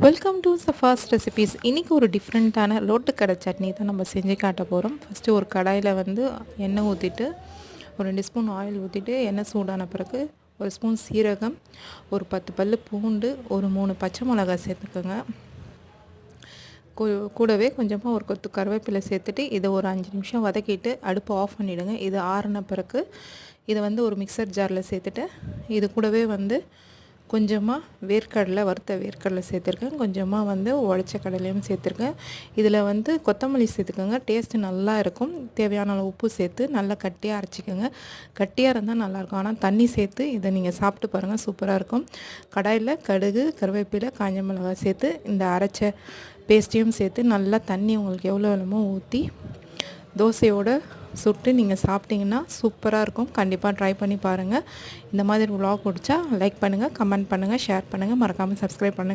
Welcome to சஃபாஸ் recipes. இன்றைக்கி ஒரு டிஃப்ரெண்ட்டான ரோட்டுக்கடை சட்னி தான் நம்ம செஞ்சு காட்ட போகிறோம். ஃபஸ்ட்டு ஒரு கடாயில் எண்ணெய் ஊற்றிட்டு ஒரு 2 ஸ்பூன் ஆயில் ஊற்றிட்டு எண்ணெய் சூடான பிறகு ஒரு ஸ்பூன் சீரகம், ஒரு 10 பல் பூண்டு, ஒரு 3 பச்சை மிளகாய் சேர்த்துக்கோங்க. கூடவே கொஞ்சமாக ஒரு கொத்து கருவேப்பிலை சேர்த்துட்டு இதை ஒரு 5 நிமிஷம் வதக்கிட்டு அடுப்பு ஆஃப் பண்ணிவிடுங்க. இது ஆறின பிறகு இதை ஒரு மிக்சர் ஜாரில் சேர்த்துட்டு இது கூடவே கொஞ்சமாக வேர்க்கடலை, வறுத்த வேர்க்கடலை சேர்த்துருக்கேன். கொஞ்சமாக உடைச்ச கடலையும் சேர்த்துருக்கேன். இதில் கொத்தமல்லி சேர்த்துக்கோங்க. டேஸ்ட்டு நல்லா இருக்கும். தேவையான அளவு உப்பு சேர்த்து நல்லா கட்டியாக அரைச்சிக்கோங்க. கட்டியாக இருந்தால் நல்லாயிருக்கும். ஆனால் தண்ணி சேர்த்து இதை நீங்கள் சாப்பிட்டு பாருங்கள், சூப்பராக இருக்கும். கடாயில் கடுகு, கருவேப்பிலை, காஞ்ச மிளகாய் சேர்த்து இந்த அரைச்ச பேஸ்ட்டையும் சேர்த்து நல்லா தண்ணி உங்களுக்கு எவ்வளோ வேணுமோ ஊற்றி தோசையோடு சுட்டு நீங்கள் சாப்பிட்டிங்கன்னா சூப்பராக இருக்கும். கண்டிப்பாக ட்ரை பண்ணி பாருங்கள். இந்த மாதிரி vlog பிடிச்சா லைக் பண்ணுங்கள், கமெண்ட் பண்ணுங்கள், ஷேர் பண்ணுங்கள், மறக்காமல் சப்ஸ்கிரைப் பண்ணுங்கள்.